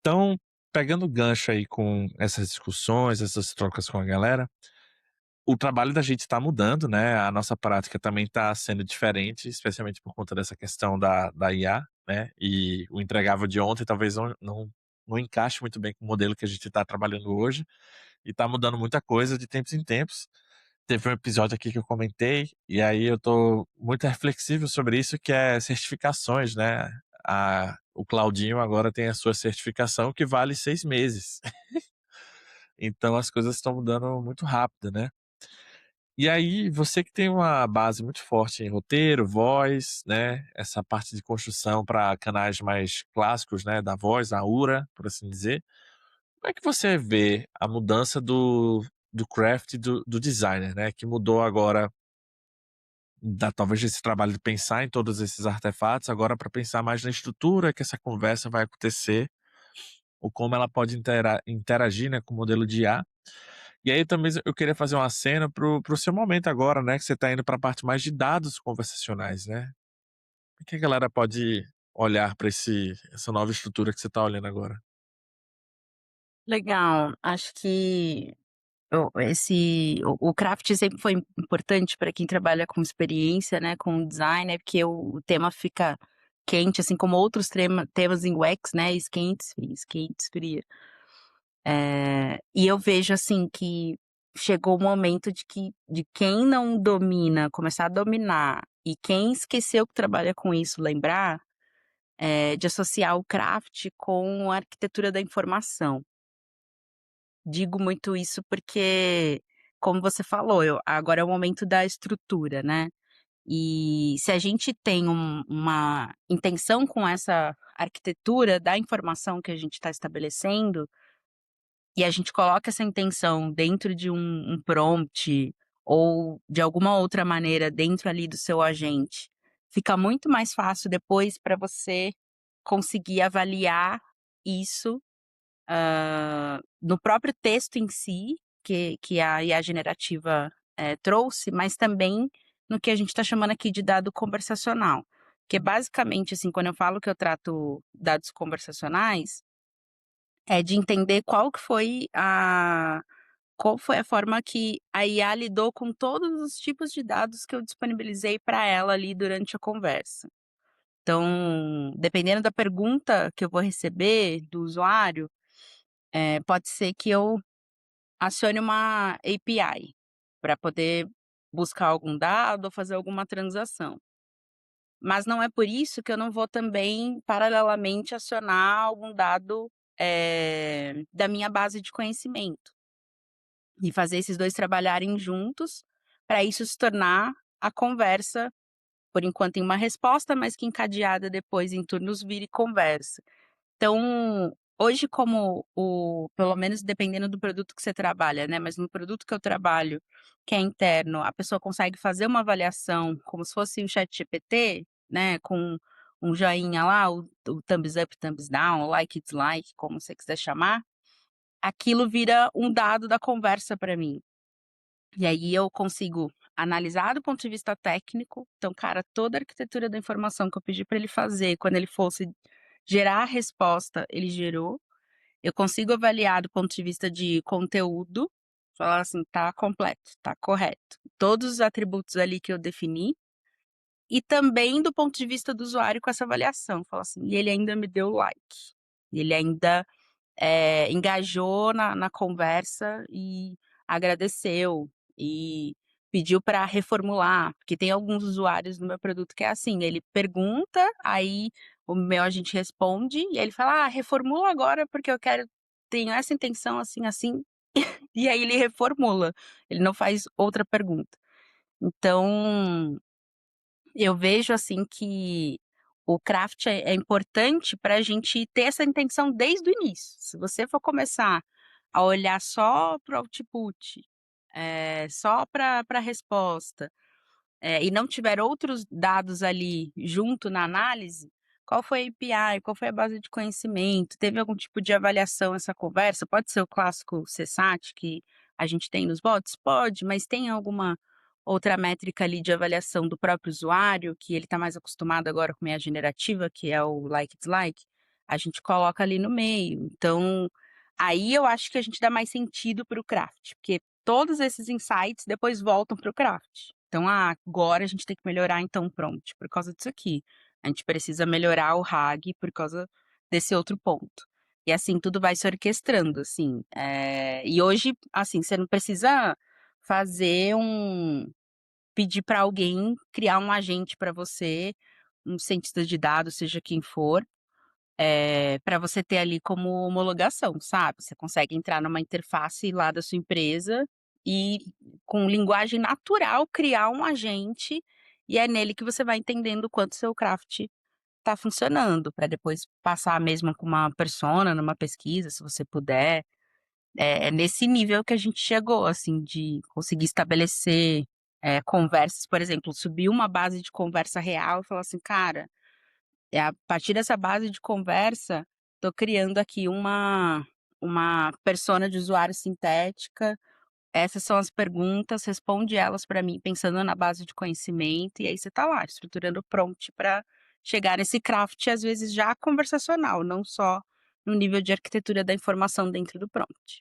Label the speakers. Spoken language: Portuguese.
Speaker 1: Então, pegando gancho aí com essas discussões, essas trocas com a galera, o trabalho da gente está mudando, né, a nossa prática também está sendo diferente, especialmente por conta dessa questão da IA, né, e o entregável de ontem talvez não encaixe muito bem com o modelo que a gente está trabalhando hoje, e está mudando muita coisa de tempos em tempos. Teve um episódio aqui que eu comentei, e aí eu tô muito reflexivo sobre isso, que é certificações, né. O Claudinho agora tem a sua certificação que vale 6 meses. Então as coisas estão mudando muito rápido, né. E aí, você que tem uma base muito forte em roteiro, voz, né, essa parte de construção para canais mais clássicos, né, da voz, a URA, por assim dizer. Como é que você vê a mudança do craft do designer, né, que mudou agora da talvez esse trabalho de pensar em todos esses artefatos, agora para pensar mais na estrutura que essa conversa vai acontecer, ou como ela pode interagir, né, com o modelo de IA. E aí também eu queria fazer uma cena pro seu momento agora, né, que você está indo para a parte mais de dados conversacionais, né. O que a galera pode olhar para essa nova estrutura que você está olhando agora?
Speaker 2: Legal, acho que o craft sempre foi importante para quem trabalha com experiência, né, com design, porque o tema fica quente, assim como outros temas em UX, né, esquente, esfria. E eu vejo, assim, que chegou o momento de quem não domina, começar a dominar, e quem esqueceu que trabalha com isso lembrar, de associar o craft com a arquitetura da informação. Digo muito isso porque, como você falou, agora é o momento da estrutura, né. E se a gente tem uma intenção com essa arquitetura da informação que a gente está estabelecendo, e a gente coloca essa intenção dentro de um prompt, ou de alguma outra maneira dentro ali do seu agente, fica muito mais fácil depois para você conseguir avaliar isso no próprio texto em si, que a IA generativa, trouxe, mas também no que a gente está chamando aqui de dado conversacional. Que basicamente, assim, quando eu falo que eu trato dados conversacionais, é de entender qual foi a forma que a IA lidou com todos os tipos de dados que eu disponibilizei para ela ali durante a conversa. Então, dependendo da pergunta que eu vou receber do usuário, pode ser que eu acione uma API para poder buscar algum dado ou fazer alguma transação. Mas não é por isso que eu não vou também, paralelamente, acionar algum dado, da minha base de conhecimento, e fazer esses 2 trabalharem juntos, para isso se tornar a conversa, por enquanto em uma resposta, mas que encadeada depois em turnos vire conversa. Então, hoje como pelo menos dependendo do produto que você trabalha, né, mas no produto que eu trabalho, que é interno, a pessoa consegue fazer uma avaliação como se fosse o ChatGPT, né, com um joinha lá, o thumbs up, thumbs down, like, dislike, como você quiser chamar, aquilo vira um dado da conversa para mim. E aí eu consigo analisar do ponto de vista técnico, então, cara, toda a arquitetura da informação que eu pedi para ele fazer, quando ele fosse gerar a resposta, ele gerou. Eu consigo avaliar do ponto de vista de conteúdo, falar assim: "Tá completo, tá correto". Todos os atributos ali que eu defini, e também do ponto de vista do usuário com essa avaliação, falar assim: "E ele ainda me deu like, e ele ainda, engajou na conversa e agradeceu, e pediu para reformular", porque tem alguns usuários no meu produto que é assim, ele pergunta, aí o meu agente responde, e aí ele fala: "Ah, reformula agora porque eu tenho essa intenção assim, assim", e aí ele reformula, ele não faz outra pergunta. Então, eu vejo, assim, que o craft é importante para a gente ter essa intenção desde o início. Se você for começar a olhar só para o output, só para a resposta, e não tiver outros dados ali junto na análise, qual foi a API, qual foi a base de conhecimento, teve algum tipo de avaliação essa conversa? Pode ser o clássico CSAT que a gente tem nos bots? Pode, mas tem alguma outra métrica ali de avaliação do próprio usuário, que ele está mais acostumado agora com IA generativa, que é o like, dislike? a gente coloca ali no meio. Então, aí eu acho que a gente dá mais sentido para o craft, porque todos esses insights depois voltam para o craft. Então, agora a gente tem que melhorar então o prompt por causa disso aqui. A gente precisa melhorar o RAG por causa desse outro ponto. E assim, tudo vai se orquestrando, assim. E hoje, assim, você não precisa fazer pedir para alguém criar um agente para você, um cientista de dados, seja quem for, para você ter ali como homologação, sabe. Você consegue entrar numa interface lá da sua empresa e, com linguagem natural, criar um agente, e é nele que você vai entendendo o quanto seu craft tá funcionando, para depois passar mesmo com uma persona numa pesquisa, se você puder. É nesse nível que a gente chegou, assim, de conseguir estabelecer, conversas, por exemplo, subir uma base de conversa real e falar assim: "Cara, a partir dessa base de conversa, tô criando aqui uma persona de usuário sintética, essas são as perguntas, responde elas para mim pensando na base de conhecimento", e aí você tá lá estruturando o prompt para chegar nesse craft, às vezes já conversacional, não só no nível de arquitetura da informação dentro do prompt.